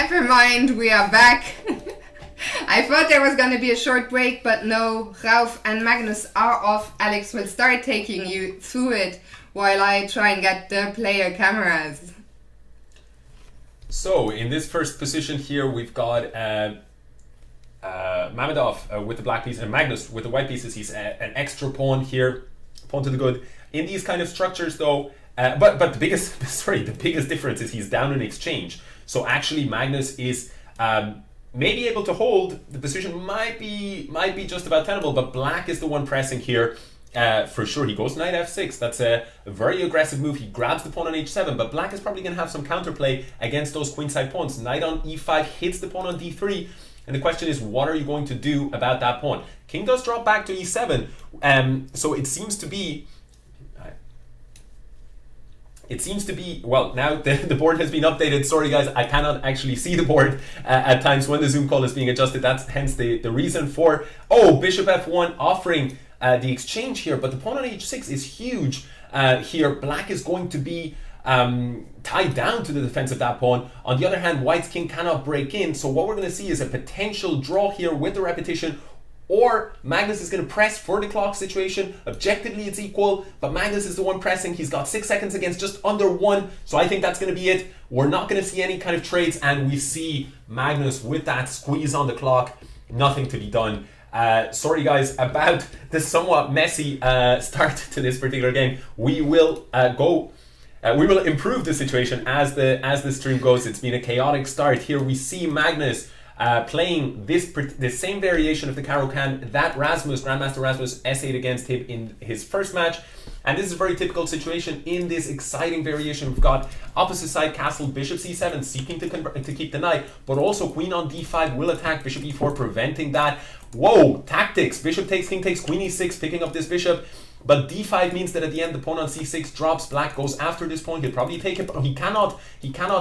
Never mind, we are back. I thought there was going to be a short break, but no, Rauf and Magnus are off. Alex will start taking you through it while I try and get the player cameras. So, in this first position here, we've got Mamedov with the black piece and Magnus with the white pieces. He's an extra pawn here, pawn to the good. In these kind of structures though, but the biggest difference is he's down in exchange. So actually Magnus is maybe able to hold. The position might be just about tenable, but black is the one pressing here. For sure, he goes knight f6. That's a very aggressive move. He grabs the pawn on h7, but black is probably going to have some counterplay against those queenside pawns. Knight on e5 hits the pawn on d3, and the question is, what are you going to do about that pawn? King does drop back to e7, so it seems to be. Well, now the board has been updated. Sorry guys, I cannot actually see the board at times when the Zoom call is being adjusted. That's hence the reason for, bishop f1 offering the exchange here, but the pawn on h6 is huge here. Black is going to be tied down to the defense of that pawn. On the other hand, white's king cannot break in, so what we're going to see is a potential draw here with the repetition, or Magnus is going to press for the clock situation. Objectively it's equal, but Magnus is the one pressing. He's got 6 seconds against just under 1, so I think that's going to be it. We're not going to see any kind of trades, and we see Magnus with that squeeze on the clock. Nothing to be done. Sorry guys about the somewhat messy start to this particular game. We will we will improve the situation as the stream goes. It's been a chaotic start. Here we see Magnus playing the same variation of the Caro-Kann that Grandmaster Rasmus essayed against him in his first match. And this is a very typical situation in this exciting variation. We've got opposite side castle, bishop c7, seeking to keep the knight, but also queen on d5 will attack, bishop e4, preventing that. Whoa, tactics, bishop takes, king takes, queen e6, picking up this bishop. But d5 means that at the end the pawn on c6 drops. Black goes after this pawn. He'll probably take it, but he cannot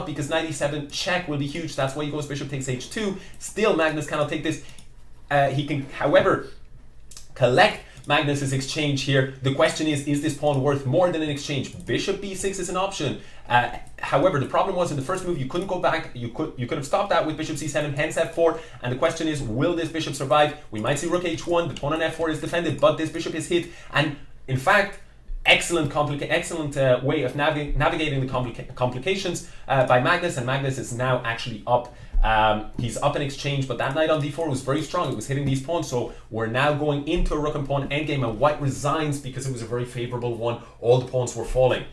because knight e7 check will be huge. That's why he goes bishop takes h2. Still, Magnus cannot take this. He can, however, collect Magnus's exchange here. The question is this pawn worth more than an exchange? Bishop b6 is an option. However, the problem was in the first move you couldn't go back. You could have stopped that with bishop c7, hence f4. And the question is, will this bishop survive? We might see rook h1. The pawn on f4 is defended, but this bishop is hit. And in fact, excellent way of navigating the complications by Magnus. And Magnus is now actually up. He's up in exchange, but that knight on d4 was very strong. It was hitting these pawns, so we're now going into a rook and pawn endgame, and white resigns because it was a very favorable one. All the pawns were falling.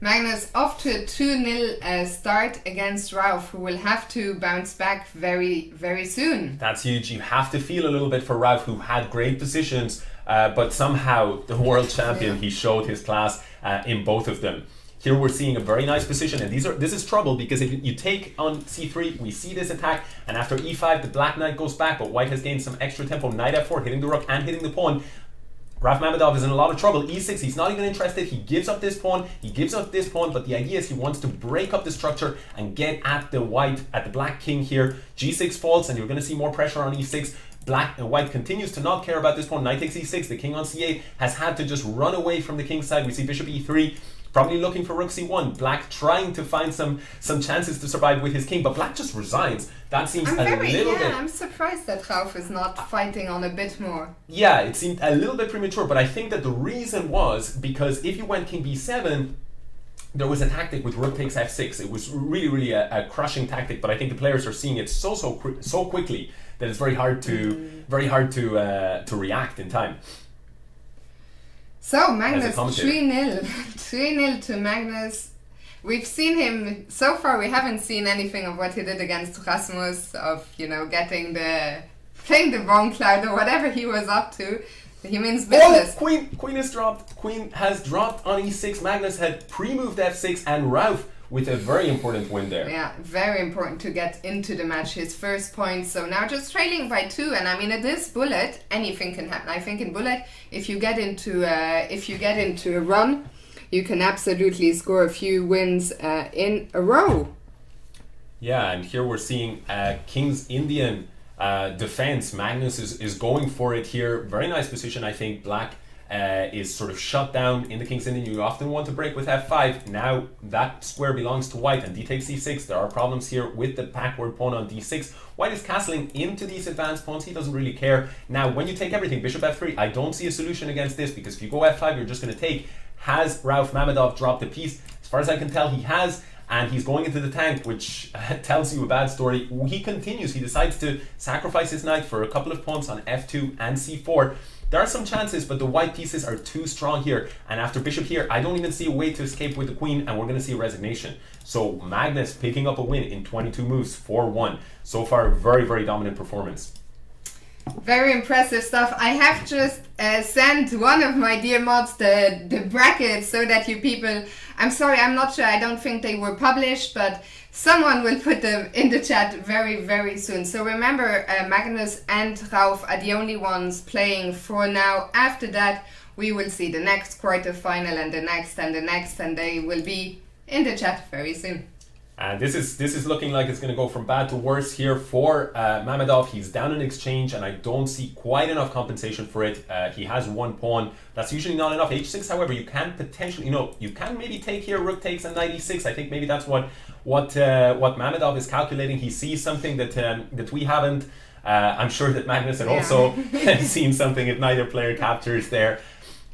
Magnus off to a 2-0 start against Rauf, who will have to bounce back very, very soon. That's huge. You have to feel a little bit for Rauf, who had great positions, but somehow the world champion, he showed his class in both of them. Here we're seeing a very nice position, and this is trouble because if you take on c3, we see this attack, and after e5 the black knight goes back, but white has gained some extra tempo. Knight f4, hitting the rook and hitting the pawn. Rauf Mamedov is in a lot of trouble. e6, he's not even interested. He gives up this pawn, but the idea is he wants to break up the structure and get at the black king here. g6 falls, and you're going to see more pressure on e6. Black and white continues to not care about this pawn. Knight takes e6. The king on c8 has had to just run away from the king's side. We see bishop e3. Probably looking for rook c1. Black trying to find some chances to survive with his king, but black just resigns. That seems a little bit... I'm surprised that Rauf is not fighting on a bit more. Yeah, it seemed a little bit premature, but I think that the reason was because if you went king b7, there was a tactic with rook takes f6. It was really a crushing tactic, but I think the players are seeing it so quickly that it's very hard to react in time. So Magnus 3-0. 3-0 to Magnus. We've seen him so far. We haven't seen anything of what he did against Rasmus, of playing the bomb cloud or whatever he was up to. He means business. Queen is dropped. Queen has dropped on e6. Magnus had pre-moved f6, and Rauf with a very important win there. Yeah, very important to get into the match. His first point. So now just trailing by 2, and I mean at this bullet, anything can happen. I think in bullet, if you get into a run, you can absolutely score a few wins in a row. Yeah, and here we're seeing King's Indian defense. Magnus is going for it here. Very nice position, I think. Black is sort of shut down in the King's Indian. You often want to break with f5. Now that square belongs to white, and d takes c6. There are problems here with the backward pawn on d6. White is castling into these advanced pawns. He doesn't really care. Now when you take everything, bishop f3, I don't see a solution against this, because if you go f5, you're just going to take. Has Rauf Mamedov dropped a piece? As far as I can tell, he has. And he's going into the tank, which tells you a bad story. He continues. He decides to sacrifice his knight for a couple of pawns on f2 and c4. There are some chances, but the white pieces are too strong here. And after bishop here, I don't even see a way to escape with the queen, and we're going to see a resignation. So Magnus picking up a win in 22 moves, 4-1. So far, very, very dominant performance. Very impressive stuff. I have just sent one of my dear mods the brackets so that you people, I'm sorry, I'm not sure, I don't think they were published, but someone will put them in the chat very, very soon. So remember, Magnus and Rauf are the only ones playing for now. After that, we will see the next quarterfinal and the next and the next, and they will be in the chat very soon. And this is looking like it's going to go from bad to worse here for Mamedov. He's down in exchange, and I don't see quite enough compensation for it. He has one pawn. That's usually not enough. H6, however, you can potentially, you can maybe take here. Rook takes and knight e6. I think maybe that's what Mamedov is calculating. He sees something that we haven't. I'm sure that Magnus had also seen something if neither player captures there.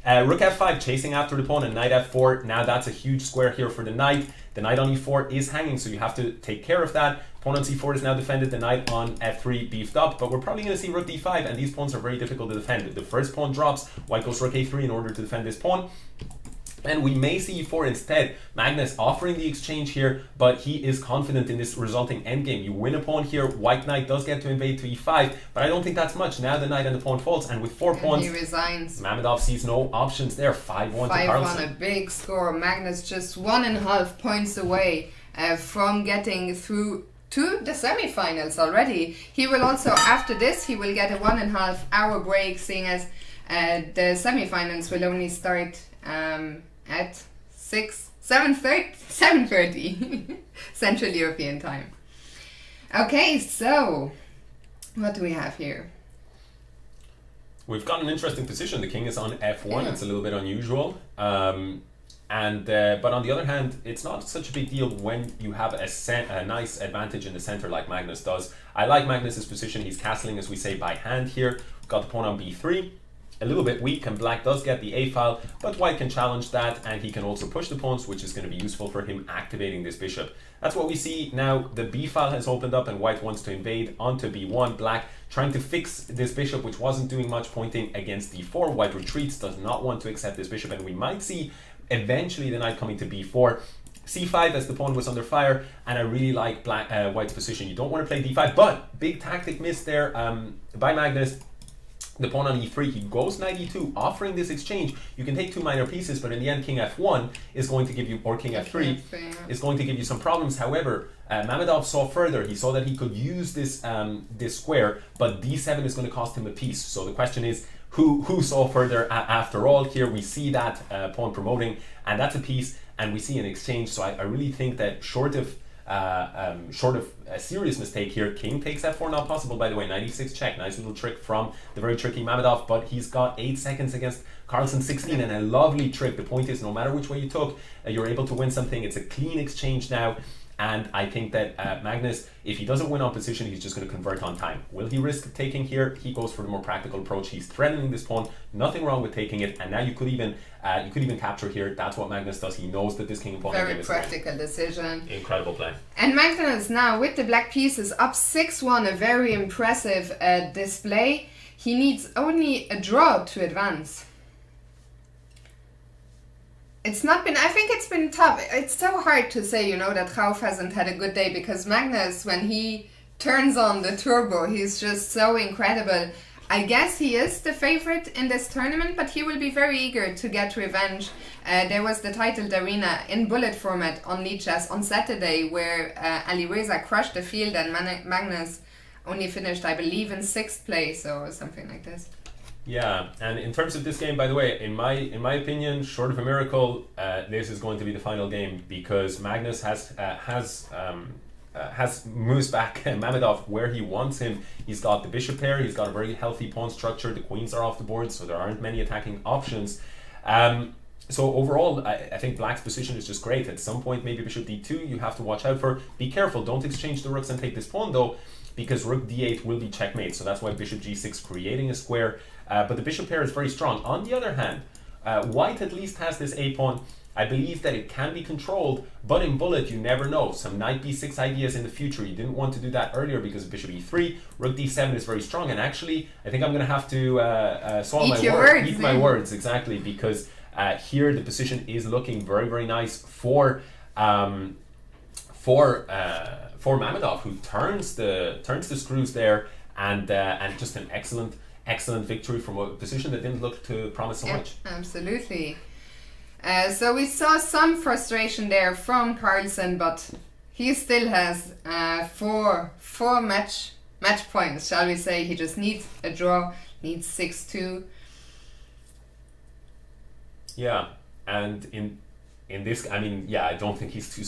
Rook f5, chasing after the pawn, and knight f4. Now that's a huge square here for the knight. The knight on e4 is hanging, so you have to take care of that. Pawn on c4 is now defended, the knight on f3 beefed up, but we're probably going to see rook d5, and these pawns are very difficult to defend. The first pawn drops, white goes rook a3 in order to defend this pawn. And we may see e4 instead. Magnus offering the exchange here, but he is confident in this resulting endgame. You win a pawn here, white knight does get to invade to e5, but I don't think that's much. Now the knight and the pawn falls, and with 4 pawns, he resigns. Mamedov sees no options there. 5-1 to Carlsen. 5-1, a big score. Magnus just 1.5 points away from getting through to the semi-finals already. He will also, after this, he will get a 1.5 hour break, seeing as the semi-finals will only start at 7:30 Central European time. Okay, so what do we have here? We've got an interesting position. The king is on f1. It's a little bit unusual. But on the other hand, it's not such a big deal when you have a nice advantage in the center like Magnus does. I like Magnus's position. He's castling, as we say, by hand here. We've got the pawn on b3. A little bit weak, and black does get the a file, but white can challenge that, and he can also push the pawns, which is going to be useful for him activating this bishop. That's what we see now. The b file has opened up, and white wants to invade onto b1. Black trying to fix this bishop, which wasn't doing much, pointing against d4. White retreats, does not want to accept this bishop, and we might see eventually the knight coming to b4. c5 as the pawn was under fire, and I really like white's position. You don't want to play d5, but big tactic miss there by Magnus. The pawn on e3, he goes knight e2, offering this exchange. You can take 2 minor pieces, but in the end, king f1 is going to give you, or king f3 is going to give you some problems. However, Mamedov saw further. He saw that he could use this this square, but d7 is going to cost him a piece. So the question is, who saw further after all? Here we see that pawn promoting, and that's a piece, and we see an exchange. So I really think that short of a serious mistake here, king takes f4, not possible by the way. 96 check, nice little trick from the very tricky Mamedov, but he's got 8 seconds against Carlsen 16, and a lovely trick. The point is, no matter which way you took, you're able to win something. It's a clean exchange now, and I think that Magnus, if he doesn't win on position, he's just going to convert on time. Will he risk taking here? He goes for the more practical approach. He's threatening this pawn, nothing wrong with taking it, and now you could even capture here. That's what Magnus does. He knows that this king and pawn game is very practical decision. Incredible play. And Magnus now with the black pieces up 6-1, a very impressive display. He needs only a draw to advance. It's not been, I think it's been tough. It's so hard to say, that Rauf hasn't had a good day, because Magnus, when he turns on the turbo, he's just so incredible. I guess he is the favorite in this tournament, but he will be very eager to get revenge. There was the titled arena in bullet format on Lichess on Saturday, where Ali Reza crushed the field, and Magnus only finished, I believe, in 6th place or something like this. Yeah, and in terms of this game, by the way, in my opinion, short of a miracle, this is going to be the final game, because Magnus has has moves back Mamedov where he wants him. He's got the bishop pair, he's got a very healthy pawn structure, the queens are off the board, so there aren't many attacking options. So overall, I think black's position is just great. At some point, maybe bishop d2, you have to watch out for. Be careful, don't exchange the rooks and take this pawn though, because rook d8 will be checkmate. So that's why bishop g6 creating a square. But the bishop pair is very strong. On the other hand, white at least has this a pawn. I believe that it can be controlled, but in bullet, you never know. Some knight b6 ideas in the future. You didn't want to do that earlier because of bishop e3. Rook d7 is very strong. And actually, I think I'm going to have to swallow my words. Eat my words, exactly, because here the position is looking very, very nice for Mamedov, who turns the screws there, and just an excellent victory from a position that didn't look to promise so much. Absolutely. So we saw some frustration there from Carlsen, but he still has four match points, shall we say. He just needs a draw, needs 6-2. Yeah, and in this, I mean, yeah, I don't think he's too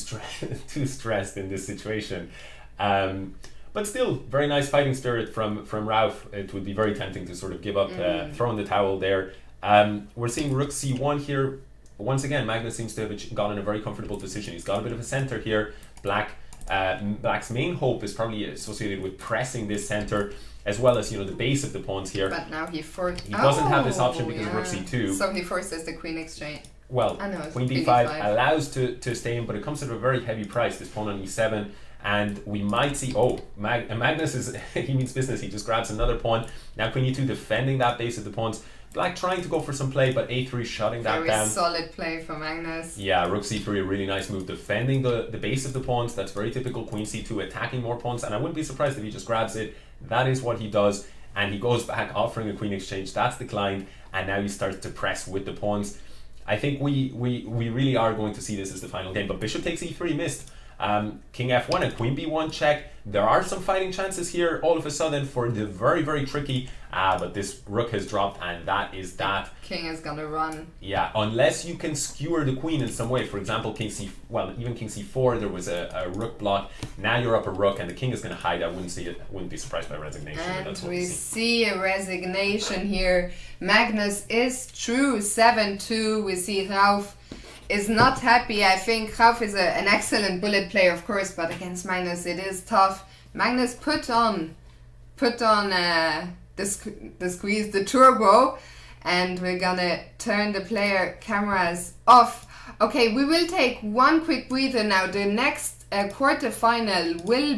stressed in this situation. But still, very nice fighting spirit from Rauf. It would be very tempting to sort of give up, throw in the towel there. We're seeing rook c1 here. Once again, Magnus seems to have gotten a very comfortable position. He's got a bit of a center here. Black's main hope is probably associated with pressing this center, as well as, you know, the base of the pawns here. But now he doesn't have this option because of rook c2. So he forces the queen exchange. Well, queen d5 allows to stay in, but it comes at a very heavy price. This pawn on e7, and we might see, Magnus is, he means business. He just grabs another pawn. Now queen e2 defending that base of the pawns. Black trying to go for some play, but a3 shutting that down. Very solid play for Magnus. Yeah, rook c3, a really nice move, defending the base of the pawns. That's very typical. Queen c2, attacking more pawns, and I wouldn't be surprised if he just grabs it. That is what he does, and he goes back offering a queen exchange. That's declined, and now he starts to press with the pawns. I think we really are going to see this as the final game, but bishop takes e3, missed. King f1 and queen b1 check. There are some fighting chances here all of a sudden for the very, very tricky, but this rook has dropped, and that is that. King is gonna run. Yeah, unless you can skewer the queen in some way. For example, even king c4, there was a rook block. Now you're up a rook and the king is gonna hide. I wouldn't be surprised by resignation. And that's what we see a resignation here. Magnus is through 7-2. We see Rauf is not happy. I think Rauf is an excellent bullet player, of course, but against Magnus it is tough. Magnus put on the squeeze, the turbo, and we're gonna turn the player cameras off. Okay, we will take one quick breather now. The next quarterfinal will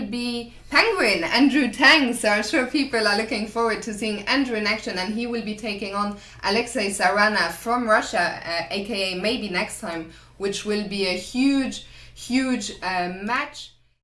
be Penguin, Andrew Tang. So I'm sure people are looking forward to seeing Andrew in action, and he will be taking on Alexei Sarana from Russia, aka maybe next time, which will be a huge match.